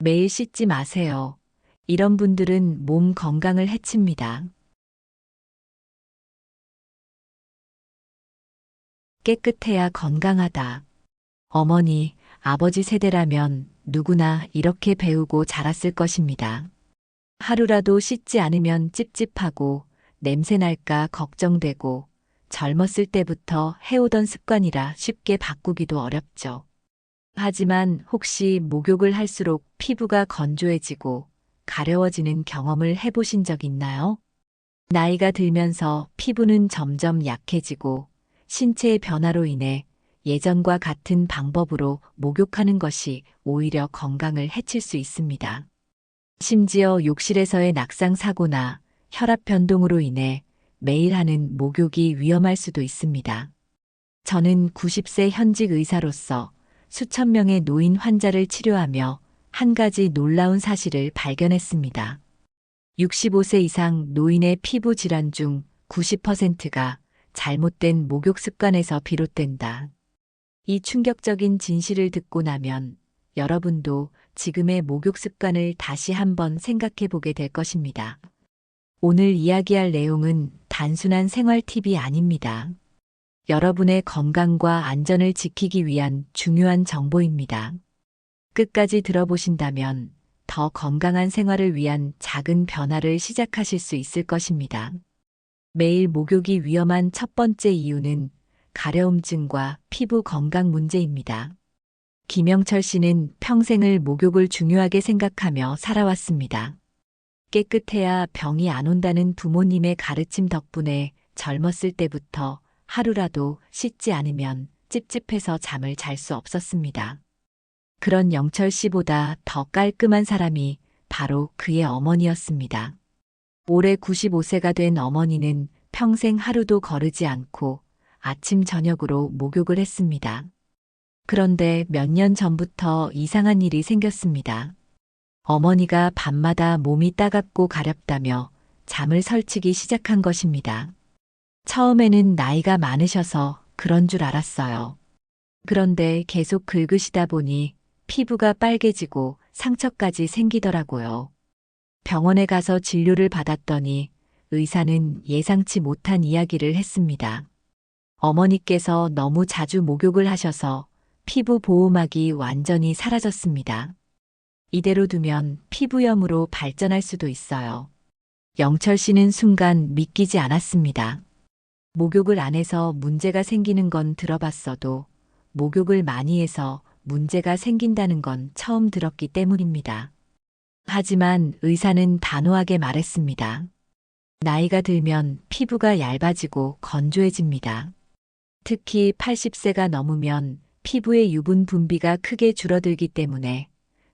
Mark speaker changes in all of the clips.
Speaker 1: 매일 씻지 마세요. 이런 분들은 몸 건강을 해칩니다. 깨끗해야 건강하다. 어머니, 아버지 세대라면 누구나 이렇게 배우고 자랐을 것입니다. 하루라도 씻지 않으면 찝찝하고 냄새 날까 걱정되고 젊었을 때부터 해오던 습관이라 쉽게 바꾸기도 어렵죠. 하지만 혹시 목욕을 할수록 피부가 건조해지고 가려워지는 경험을 해보신 적 있나요? 나이가 들면서 피부는 점점 약해지고 신체의 변화로 인해 예전과 같은 방법으로 목욕하는 것이 오히려 건강을 해칠 수 있습니다. 심지어 욕실에서의 낙상 사고나 혈압 변동으로 인해 매일 하는 목욕이 위험할 수도 있습니다. 저는 90세 현직 의사로서 수천 명의 노인 환자를 치료하며 한 가지 놀라운 사실을 발견했습니다. 65세 이상 노인의 피부 질환 중 90%가 잘못된 목욕 습관에서 비롯된다. 이 충격적인 진실을 듣고 나면 여러분도 지금의 목욕 습관을 다시 한번 생각해 보게 될 것입니다. 오늘 이야기할 내용은 단순한 생활 팁이 아닙니다. 여러분의 건강과 안전을 지키기 위한 중요한 정보입니다. 끝까지 들어보신다면 더 건강한 생활을 위한 작은 변화를 시작하실 수 있을 것입니다. 매일 목욕이 위험한 첫 번째 이유는 가려움증과 피부 건강 문제입니다. 김영철 씨는 평생을 목욕을 중요하게 생각하며 살아왔습니다. 깨끗해야 병이 안 온다는 부모님의 가르침 덕분에 젊었을 때부터 하루라도 씻지 않으면 찝찝해서 잠을 잘 수 없었습니다. 그런 영철 씨보다 더 깔끔한 사람이 바로 그의 어머니였습니다. 올해 95세가 된 어머니는 평생 하루도 거르지 않고 아침 저녁으로 목욕을 했습니다. 그런데 몇 년 전부터 이상한 일이 생겼습니다. 어머니가 밤마다 몸이 따갑고 가렵다며 잠을 설치기 시작한 것입니다. 처음에는 나이가 많으셔서 그런 줄 알았어요. 그런데 계속 긁으시다 보니 피부가 빨개지고 상처까지 생기더라고요. 병원에 가서 진료를 받았더니 의사는 예상치 못한 이야기를 했습니다. 어머니께서 너무 자주 목욕을 하셔서 피부 보호막이 완전히 사라졌습니다. 이대로 두면 피부염으로 발전할 수도 있어요. 영철 씨는 순간 믿기지 않았습니다. 목욕을 안 해서 문제가 생기는 건 들어봤어도 목욕을 많이 해서 문제가 생긴다는 건 처음 들었기 때문입니다. 하지만 의사는 단호하게 말했습니다. 나이가 들면 피부가 얇아지고 건조해집니다. 특히 80세가 넘으면 피부의 유분 분비가 크게 줄어들기 때문에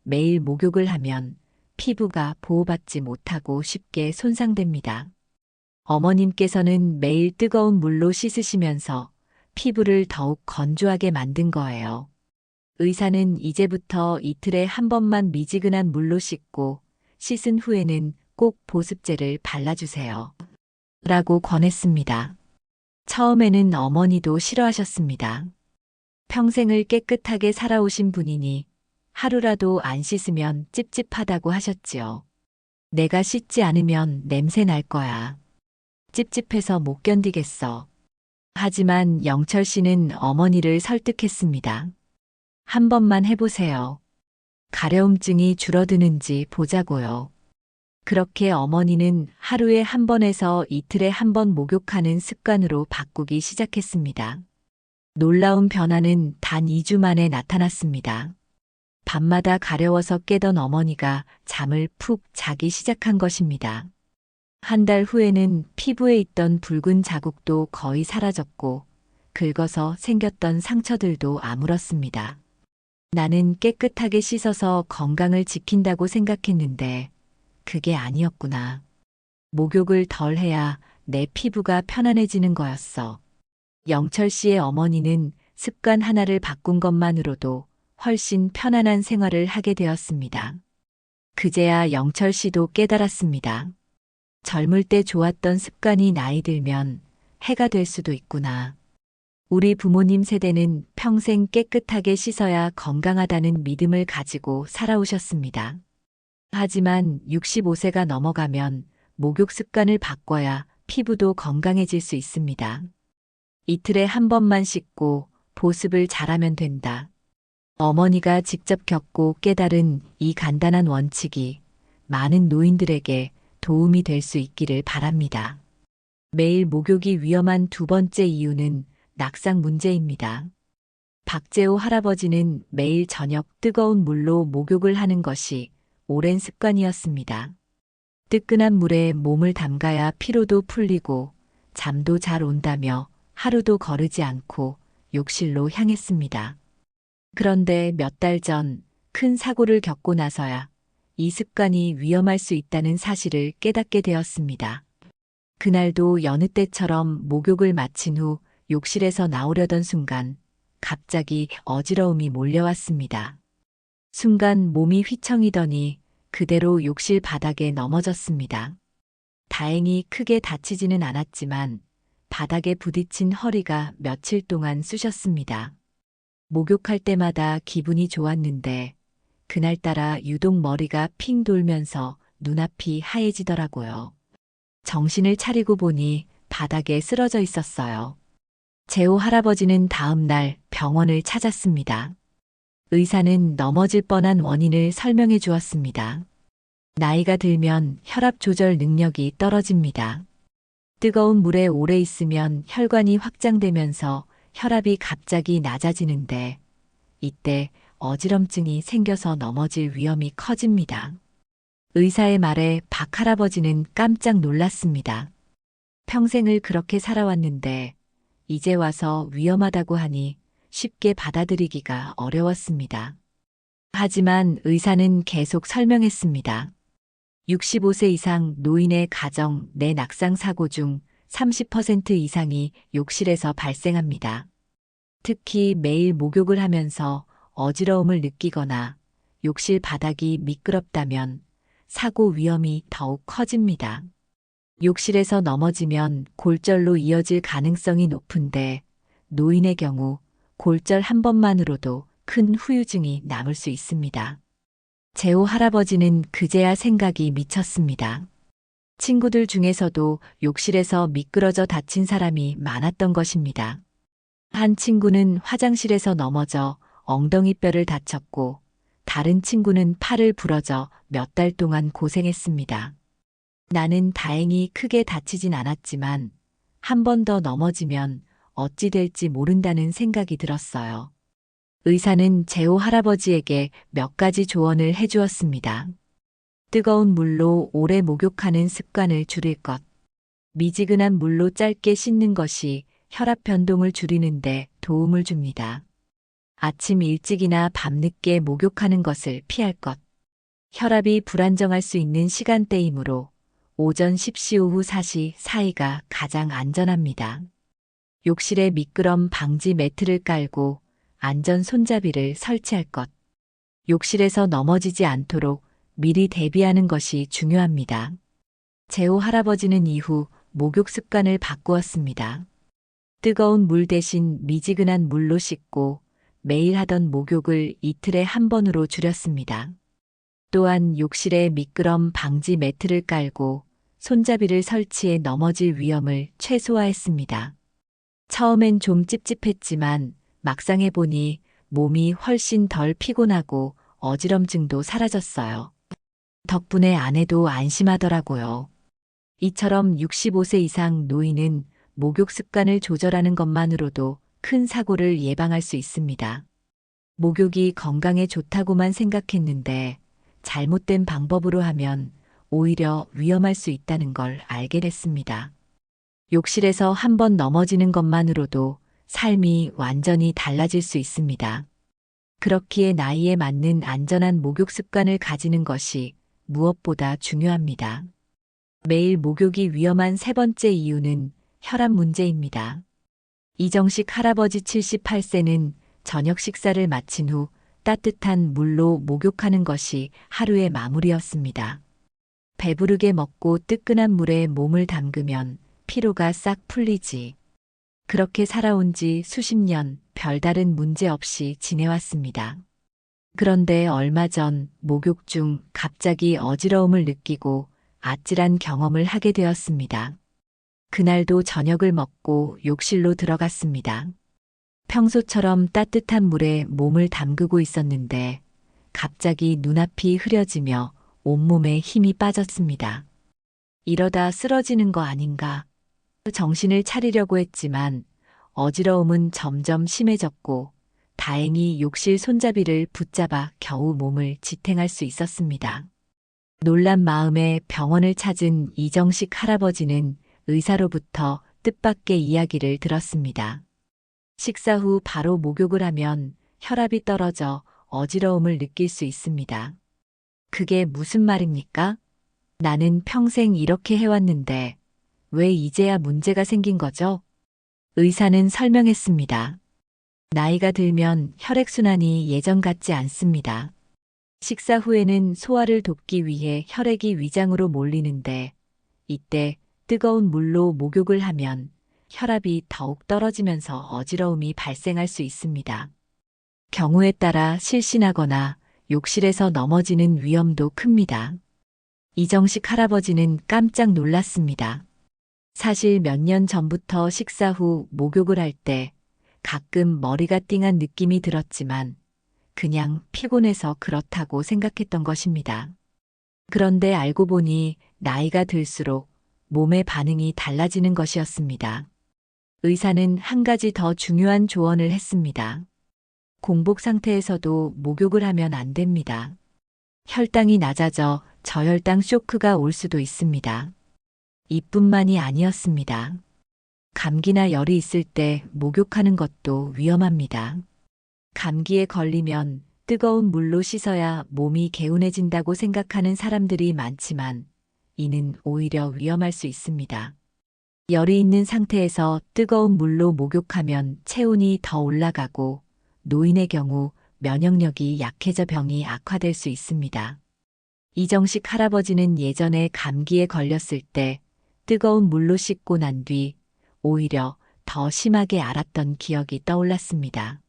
Speaker 1: 매일 목욕을 하면 피부가 보호받지 못하고 쉽게 손상됩니다. 어머님께서는 매일 뜨거운 물로 씻으시면서 피부를 더욱 건조하게 만든 거예요. 의사는 이제부터 이틀에 한 번만 미지근한 물로 씻고 씻은 후에는 꼭 보습제를 발라주세요. 라고 권했습니다. 처음에는 어머니도 싫어하셨습니다. 평생을 깨끗하게 살아오신 분이니 하루라도 안 씻으면 찝찝하다고 하셨지요. 내가 씻지 않으면 냄새 날 거야. 찝찝해서 못 견디겠어. 하지만 영철 씨는 어머니를 설득했습니다. 한 번만 해보세요. 가려움증이 줄어드는지 보자고요. 그렇게 어머니는 하루에 한 번에서 이틀에 한 번 목욕하는 습관으로 바꾸기 시작했습니다. 놀라운 변화는 단 2주 만에 나타났습니다. 밤마다 가려워서 깨던 어머니가 잠을 푹 자기 시작한 것입니다. 한 달 후에는 피부에 있던 붉은 자국도 거의 사라졌고 긁어서 생겼던 상처들도 아물었습니다. 나는 깨끗하게 씻어서 건강을 지킨다고 생각했는데 그게 아니었구나. 목욕을 덜 해야 내 피부가 편안해지는 거였어. 영철 씨의 어머니는 습관 하나를 바꾼 것만으로도 훨씬 편안한 생활을 하게 되었습니다. 그제야 영철 씨도 깨달았습니다. 젊을 때 좋았던 습관이 나이 들면 해가 될 수도 있구나. 우리 부모님 세대는 평생 깨끗하게 씻어야 건강하다는 믿음을 가지고 살아오셨습니다. 하지만 65세가 넘어가면 목욕 습관을 바꿔야 피부도 건강해질 수 있습니다. 이틀에 한 번만 씻고 보습을 잘하면 된다. 어머니가 직접 겪고 깨달은 이 간단한 원칙이 많은 노인들에게 도움이 될 수 있기를 바랍니다. 매일 목욕이 위험한 두 번째 이유는 낙상 문제입니다. 박재호 할아버지는 매일 저녁 뜨거운 물로 목욕을 하는 것이 오랜 습관이었습니다. 뜨끈한 물에 몸을 담가야 피로도 풀리고 잠도 잘 온다며 하루도 거르지 않고 욕실로 향했습니다. 그런데 몇 달 전 큰 사고를 겪고 나서야 이 습관이 위험할 수 있다는 사실을 깨닫게 되었습니다. 그날도 여느 때처럼 목욕을 마친 후 욕실에서 나오려던 순간 갑자기 어지러움이 몰려왔습니다. 순간 몸이 휘청이더니 그대로 욕실 바닥에 넘어졌습니다. 다행히 크게 다치지는 않았지만 바닥에 부딪힌 허리가 며칠 동안 쑤셨습니다. 목욕할 때마다 기분이 좋았는데 그날따라 유독 머리가 핑 돌면서 눈앞이 하얘지더라고요. 정신을 차리고 보니 바닥에 쓰러져 있었어요. 재호 할아버지는 다음 날 병원을 찾았습니다. 의사는 넘어질 뻔한 원인을 설명해 주었습니다. 나이가 들면 혈압 조절 능력이 떨어집니다. 뜨거운 물에 오래 있으면 혈관이 확장되면서 혈압이 갑자기 낮아지는데 이때 어지럼증이 생겨서 넘어질 위험이 커집니다. 의사의 말에 박 할아버지는 깜짝 놀랐습니다. 평생을 그렇게 살아왔는데 이제 와서 위험하다고 하니 쉽게 받아들이기가 어려웠습니다. 하지만 의사는 계속 설명했습니다. 65세 이상 노인의 가정 내 낙상 사고 중 30% 이상이 욕실에서 발생합니다. 특히 매일 목욕을 하면서 어지러움을 느끼거나 욕실 바닥이 미끄럽다면 사고 위험이 더욱 커집니다. 욕실에서 넘어지면 골절로 이어질 가능성이 높은데 노인의 경우 골절 한 번만으로도 큰 후유증이 남을 수 있습니다. 재호 할아버지는 그제야 생각이 미쳤습니다. 친구들 중에서도 욕실에서 미끄러져 다친 사람이 많았던 것입니다. 한 친구는 화장실에서 넘어져 엉덩이뼈를 다쳤고 다른 친구는 팔을 부러져 몇 달 동안 고생했습니다. 나는 다행히 크게 다치진 않았지만 한 번 더 넘어지면 어찌 될지 모른다는 생각이 들었어요. 의사는 재호 할아버지에게 몇 가지 조언을 해주었습니다. 뜨거운 물로 오래 목욕하는 습관을 줄일 것. 미지근한 물로 짧게 씻는 것이 혈압 변동을 줄이는데 도움을 줍니다. 아침 일찍이나 밤늦게 목욕하는 것을 피할 것. 혈압이 불안정할 수 있는 시간대이므로 오전 10시 오후 4시 사이가 가장 안전합니다. 욕실에 미끄럼 방지 매트를 깔고 안전 손잡이를 설치할 것. 욕실에서 넘어지지 않도록 미리 대비하는 것이 중요합니다. 재호 할아버지는 이후 목욕 습관을 바꾸었습니다. 뜨거운 물 대신 미지근한 물로 씻고 매일 하던 목욕을 이틀에 한 번으로 줄였습니다. 또한 욕실에 미끄럼 방지 매트를 깔고 손잡이를 설치해 넘어질 위험을 최소화했습니다. 처음엔 좀 찝찝했지만 막상 해보니 몸이 훨씬 덜 피곤하고 어지럼증도 사라졌어요. 덕분에 아내도 안심하더라고요. 이처럼 65세 이상 노인은 목욕 습관을 조절하는 것만으로도 큰 사고를 예방할 수 있습니다. 목욕이 건강에 좋다고만 생각했는데 잘못된 방법으로 하면 오히려 위험할 수 있다는 걸 알게 됐습니다. 욕실에서 한 번 넘어지는 것만으로도 삶이 완전히 달라질 수 있습니다. 그렇기에 나이에 맞는 안전한 목욕 습관을 가지는 것이 무엇보다 중요합니다. 매일 목욕이 위험한 세 번째 이유는 혈압 문제입니다. 이정식 할아버지 78세는 저녁 식사를 마친 후 따뜻한 물로 목욕하는 것이 하루의 마무리였습니다. 배부르게 먹고 뜨끈한 물에 몸을 담그면 피로가 싹 풀리지. 그렇게 살아온 지 수십 년 별다른 문제 없이 지내왔습니다. 그런데 얼마 전 목욕 중 갑자기 어지러움을 느끼고 아찔한 경험을 하게 되었습니다. 그날도 저녁을 먹고 욕실로 들어갔습니다. 평소처럼 따뜻한 물에 몸을 담그고 있었는데 갑자기 눈앞이 흐려지며 온몸에 힘이 빠졌습니다. 이러다 쓰러지는 거 아닌가? 정신을 차리려고 했지만 어지러움은 점점 심해졌고 다행히 욕실 손잡이를 붙잡아 겨우 몸을 지탱할 수 있었습니다. 놀란 마음에 병원을 찾은 이정식 할아버지는 의사로부터 뜻밖의 이야기를 들었습니다. 식사 후 바로 목욕을 하면 혈압이 떨어져 어지러움을 느낄 수 있습니다. 그게 무슨 말입니까? 나는 평생 이렇게 해왔는데 왜 이제야 문제가 생긴 거죠? 의사는 설명했습니다. 나이가 들면 혈액순환이 예전 같지 않습니다. 식사 후에는 소화를 돕기 위해 혈액이 위장으로 몰리는데 이때 뜨거운 물로 목욕을 하면 혈압이 더욱 떨어지면서 어지러움이 발생할 수 있습니다. 경우에 따라 실신하거나 욕실에서 넘어지는 위험도 큽니다. 이정식 할아버지는 깜짝 놀랐습니다. 사실 몇 년 전부터 식사 후 목욕을 할 때 가끔 머리가 띵한 느낌이 들었지만 그냥 피곤해서 그렇다고 생각했던 것입니다. 그런데 알고 보니 나이가 들수록 몸의 반응이 달라지는 것이었습니다. 의사는 한 가지 더 중요한 조언을 했습니다. 공복 상태에서도 목욕을 하면 안 됩니다. 혈당이 낮아져 저혈당 쇼크가 올 수도 있습니다. 이뿐만이 아니었습니다. 감기나 열이 있을 때 목욕하는 것도 위험합니다. 감기에 걸리면 뜨거운 물로 씻어야 몸이 개운해진다고 생각하는 사람들이 많지만 이는 오히려 위험할 수 있습니다. 열이 있는 상태에서 뜨거운 물로 목욕하면 체온이 더 올라가고 노인의 경우 면역력이 약해져 병이 악화될 수 있습니다. 이정식 할아버지는 예전에 감기에 걸렸을 때 뜨거운 물로 씻고 난 뒤 오히려 더 심하게 앓았던 기억이 떠올랐습니다.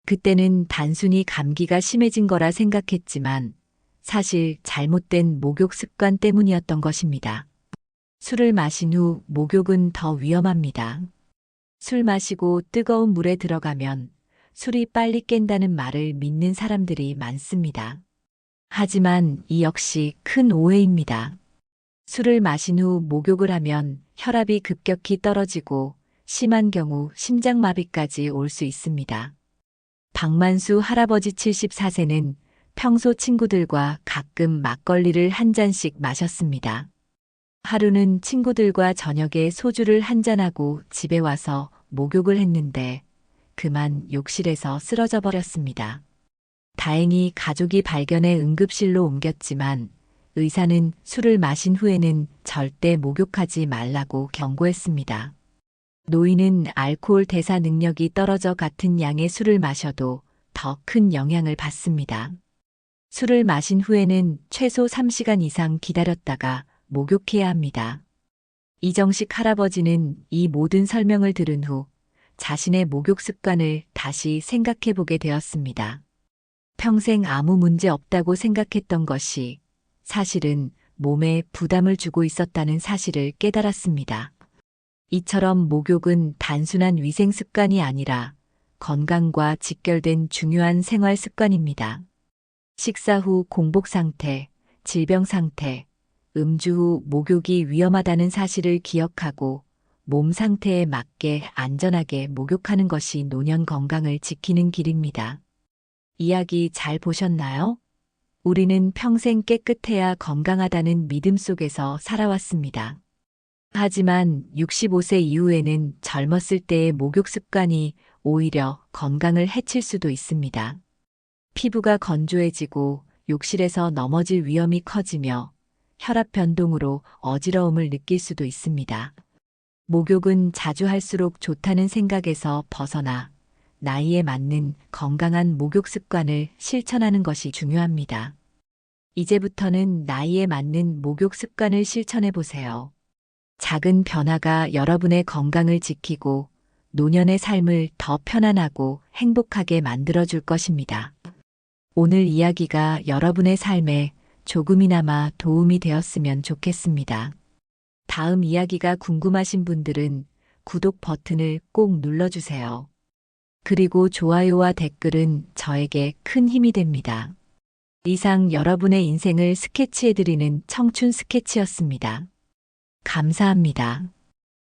Speaker 1: 그때는 단순히 감기가 심해진 거라 생각했지만 사실 잘못된 목욕 습관 때문이었던 것입니다. 술을 마신 후 목욕은 더 위험합니다. 술 마시고 뜨거운 물에 들어가면 술이 빨리 깬다는 말을 믿는 사람들이 많습니다. 하지만 이 역시 큰 오해입니다. 술을 마신 후 목욕을 하면 혈압이 급격히 떨어지고 심한 경우 심장마비까지 올 수 있습니다. 박만수 할아버지 74세는 평소 친구들과 가끔 막걸리를 한 잔씩 마셨습니다. 하루는 친구들과 저녁에 소주를 한 잔하고 집에 와서 목욕을 했는데 그만 욕실에서 쓰러져 버렸습니다. 다행히 가족이 발견해 응급실로 옮겼지만 의사는 술을 마신 후에는 절대 목욕하지 말라고 경고했습니다. 노인은 알코올 대사 능력이 떨어져 같은 양의 술을 마셔도 더 큰 영향을 받습니다. 술을 마신 후에는 최소 3시간 이상 기다렸다가 목욕해야 합니다. 이정식 할아버지는 이 모든 설명을 들은 후 자신의 목욕 습관을 다시 생각해 보게 되었습니다. 평생 아무 문제 없다고 생각했던 것이 사실은 몸에 부담을 주고 있었다는 사실을 깨달았습니다. 이처럼 목욕은 단순한 위생 습관이 아니라 건강과 직결된 중요한 생활 습관입니다. 식사 후 공복 상태, 질병 상태, 음주 후 목욕이 위험하다는 사실을 기억하고 몸 상태에 맞게 안전하게 목욕하는 것이 노년 건강을 지키는 길입니다. 이야기 잘 보셨나요? 우리는 평생 깨끗해야 건강하다는 믿음 속에서 살아왔습니다. 하지만 65세 이후에는 젊었을 때의 목욕 습관이 오히려 건강을 해칠 수도 있습니다. 피부가 건조해지고 욕실에서 넘어질 위험이 커지며 혈압 변동으로 어지러움을 느낄 수도 있습니다. 목욕은 자주 할수록 좋다는 생각에서 벗어나 나이에 맞는 건강한 목욕 습관을 실천하는 것이 중요합니다. 이제부터는 나이에 맞는 목욕 습관을 실천해 보세요. 작은 변화가 여러분의 건강을 지키고 노년의 삶을 더 편안하고 행복하게 만들어줄 것입니다. 오늘 이야기가 여러분의 삶에 조금이나마 도움이 되었으면 좋겠습니다. 다음 이야기가 궁금하신 분들은 구독 버튼을 꼭 눌러주세요. 그리고 좋아요와 댓글은 저에게 큰 힘이 됩니다. 이상 여러분의 인생을 스케치해드리는 청춘 스케치였습니다. 감사합니다.